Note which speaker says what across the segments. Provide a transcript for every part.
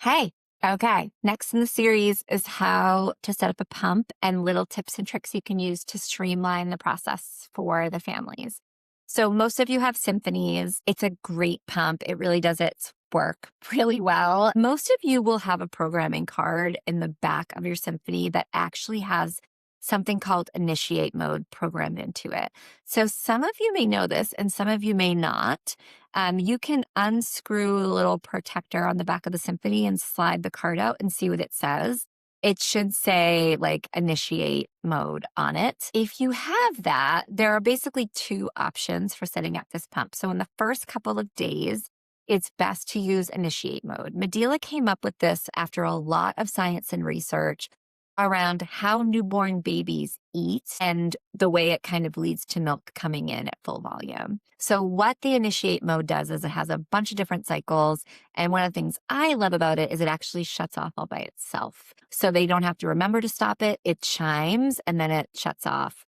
Speaker 1: Hey, okay. Next in the series is how to set up a pump and little tips and tricks you can use to streamline the process for the families. So, most of you have symphonies. It's a great pump. It really does its work really well. Most of you will have a programming card in the back of your symphony that actually has something called initiate mode programmed into it. So, some of you may know this and some of you may not. You can unscrew a little protector on the back of the symphony and slide the card out and see what it says. It should say like initiate mode on it. If you have that, there are basically two options for setting up this pump. So in the first couple of days, it's best to use initiate mode. Medela came up with this after a lot of science and research around how newborn babies eat and the way it kind of leads to milk coming in at full volume. So what the initiate mode does is it has a bunch of different cycles. And one of the things I love about it is it actually shuts off all by itself. So they don't have to remember to stop it. It chimes and then it shuts off.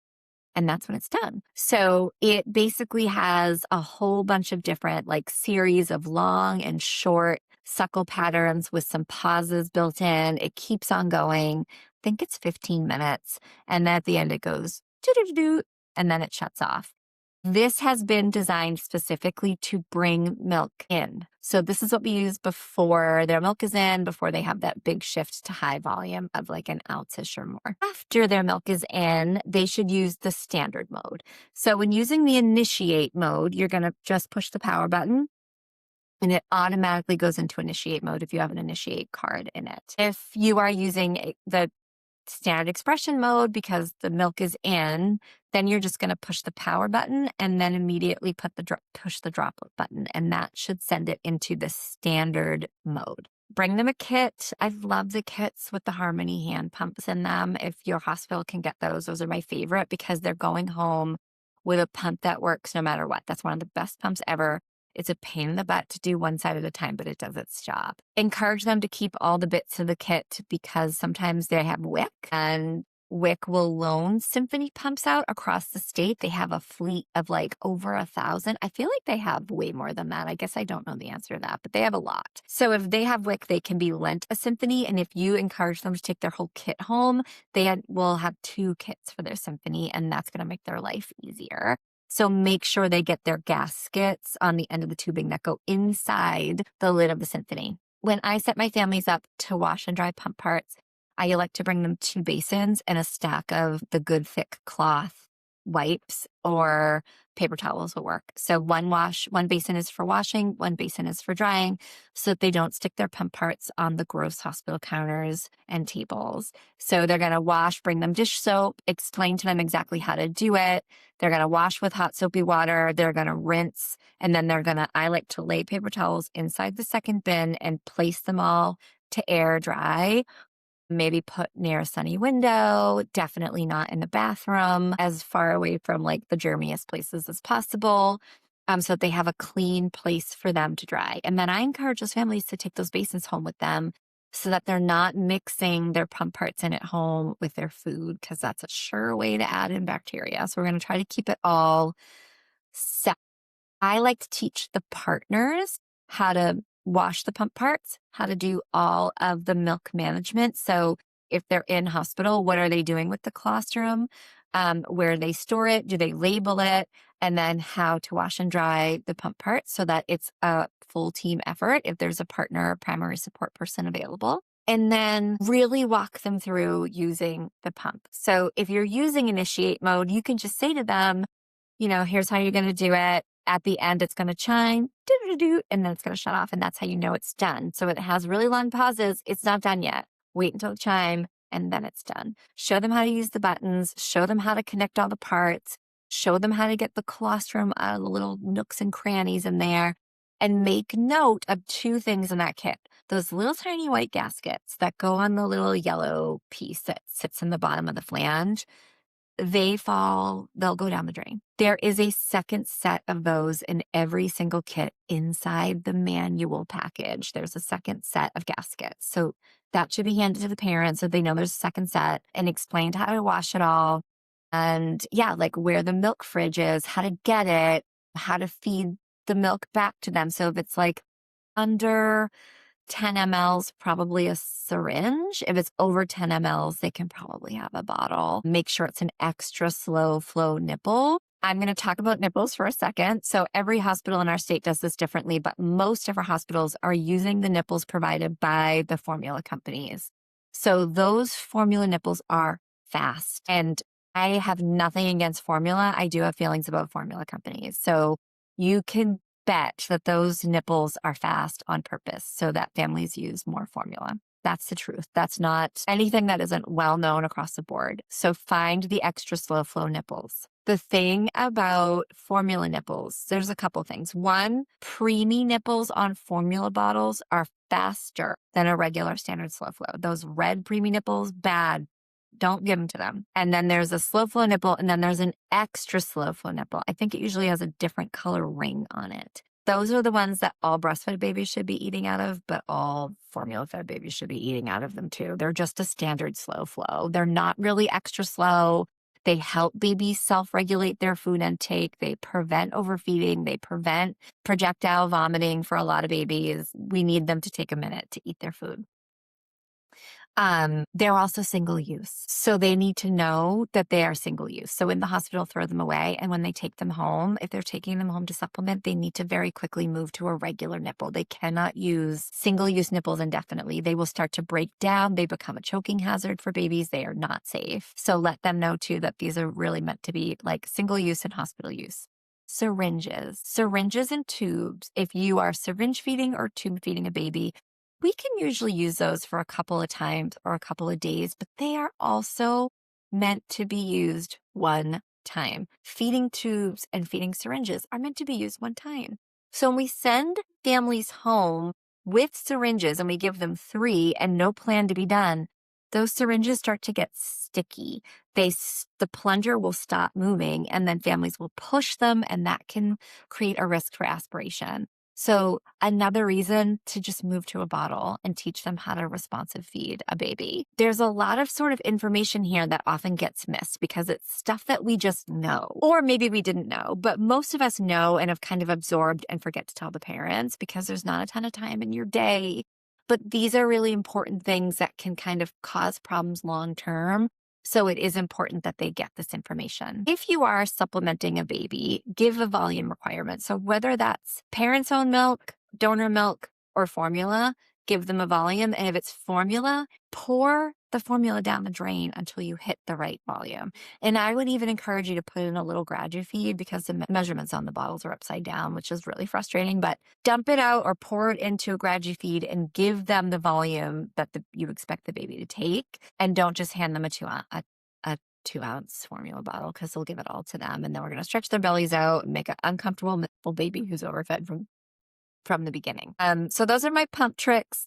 Speaker 1: And that's when it's done. So it basically has a whole bunch of different like series of long and short suckle patterns with some pauses built in. It keeps on going. I think it's 15 minutes. And then at the end it goes do and then it shuts off. This has been designed specifically to bring milk in. So this is what we use before their milk is in, before they have that big shift to high volume of like an ounce-ish or more. After their milk is in, they should use the standard mode. So when using the initiate mode, you're going to just push the power button and it automatically goes into initiate mode if you have an initiate card in it. If you are using the standard expression mode because the milk is in, then you're just going to push the power button and then immediately push the droplet button, and that should send it into the standard mode. Bring them a kit. I love the kits with the Harmony hand pumps in them. If your hospital can get those are my favorite because they're going home with a pump that works no matter what. That's one of the best pumps ever. It's a pain in the butt to do one side at a time, but it does its job. Encourage them to keep all the bits of the kit because sometimes they have WIC and WIC will loan symphony pumps out across the state. They have a fleet of like over 1,000. I feel like they have way more than that. I guess I don't know the answer to that, but they have a lot. So if they have WIC, they can be lent a symphony. And if you encourage them to take their whole kit home, will have 2 kits for their symphony, and that's going to make their life easier. So make sure they get their gaskets on the end of the tubing that go inside the lid of the symphony. When I set my families up to wash and dry pump parts, I like to bring them 2 basins and a stack of the good thick cloth wipes or paper towels will work. So one basin is for washing, one basin is for drying, so that they don't stick their pump parts on the gross hospital counters and tables. So they're going to wash, bring them dish soap, explain to them exactly how to do it. They're going to wash with hot soapy water. They're going to rinse, and then I like to lay paper towels inside the second bin and place them all to air dry. Maybe put near a sunny window, definitely not in the bathroom, as far away from like the germiest places as possible, so that they have a clean place for them to dry. And then I encourage those families to take those basins home with them so that they're not mixing their pump parts in at home with their food, because that's a sure way to add in bacteria. So we're going to try to keep it all set. I like to teach the partners how to wash the pump parts, how to do all of the milk management. So if they're in hospital, what are they doing with the colostrum? Where they store it? Do they label it? And then how to wash and dry the pump parts so that it's a full team effort if there's a partner or primary support person available. And then really walk them through using the pump. So if you're using initiate mode, you can just say to them, here's how you're going to do it. At the end, it's going to chime, and then it's going to shut off. And that's how you know it's done. So it has really long pauses. It's not done yet. Wait until the chime, and then it's done. Show them how to use the buttons. Show them how to connect all the parts. Show them how to get the colostrum out of the little nooks and crannies in there. And make note of 2 things in that kit. Those little tiny white gaskets that go on the little yellow piece that sits in the bottom of the flange. They'll go down the drain. There is a second set of those in every single kit inside the manual package. There's a second set of gaskets. So that should be handed to the parents so they know there's a second set, and explained how to wash it all. And like where the milk fridge is, how to get it, how to feed the milk back to them. So if it's like under 10 mLs, probably a syringe. If it's over 10 mLs, they can probably have a bottle. Make sure it's an extra slow flow nipple. I'm going to talk about nipples for a second. So every hospital in our state does this differently, but most of our hospitals are using the nipples provided by the formula companies. So those formula nipples are fast. And I have nothing against formula. I do have feelings about formula companies. So you can bet that those nipples are fast on purpose so that families use more formula. That's the truth. That's not anything that isn't well known across the board. So find the extra slow flow nipples. The thing about formula nipples, there's a couple things. One, preemie nipples on formula bottles are faster than a regular standard slow flow. Those red preemie nipples, bad. Don't give them to them. And then there's a slow flow nipple, and then there's an extra slow flow nipple. I think it usually has a different color ring on it. Those are the ones that all breastfed babies should be eating out of, but all formula fed babies should be eating out of them too. They're just a standard slow flow. They're not really extra slow. They help babies self-regulate their food intake. They prevent overfeeding. They prevent projectile vomiting for a lot of babies. We need them to take a minute to eat their food. They're also single use. So they need to know that they are single use. So in the hospital, throw them away. And when they take them home, if they're taking them home to supplement, they need to very quickly move to a regular nipple. They cannot use single use nipples indefinitely. They will start to break down. They become a choking hazard for babies. They are not safe. So let them know too that these are really meant to be like single use and hospital use. Syringes and tubes. If you are syringe feeding or tube feeding a baby, we can usually use those for a couple of times or a couple of days, but they are also meant to be used one time. Feeding tubes and feeding syringes are meant to be used one time. So when we send families home with syringes and we give them 3 and no plan to be done, those syringes start to get sticky. The plunger will stop moving, and then families will push them, and that can create a risk for aspiration. So another reason to just move to a bottle and teach them how to responsive feed a baby. There's a lot of sort of information here that often gets missed because it's stuff that we just know, or maybe we didn't know, but most of us know and have kind of absorbed and forget to tell the parents because there's not a ton of time in your day. But these are really important things that can kind of cause problems long term. So it is important that they get this information. If you are supplementing a baby, give a volume requirement. So whether that's parents' own milk, donor milk, or formula, give them a volume. And if it's formula, pour the formula down the drain until you hit the right volume. And I would even encourage you to put in a little gradu feed because the measurements on the bottles are upside down, which is really frustrating. But dump it out or pour it into a gradu feed and give them the volume that you expect the baby to take. And don't just hand them a 2-ounce formula bottle because they'll give it all to them. And then we're going to stretch their bellies out and make an uncomfortable baby who's overfed from the beginning. So those are my pump tricks.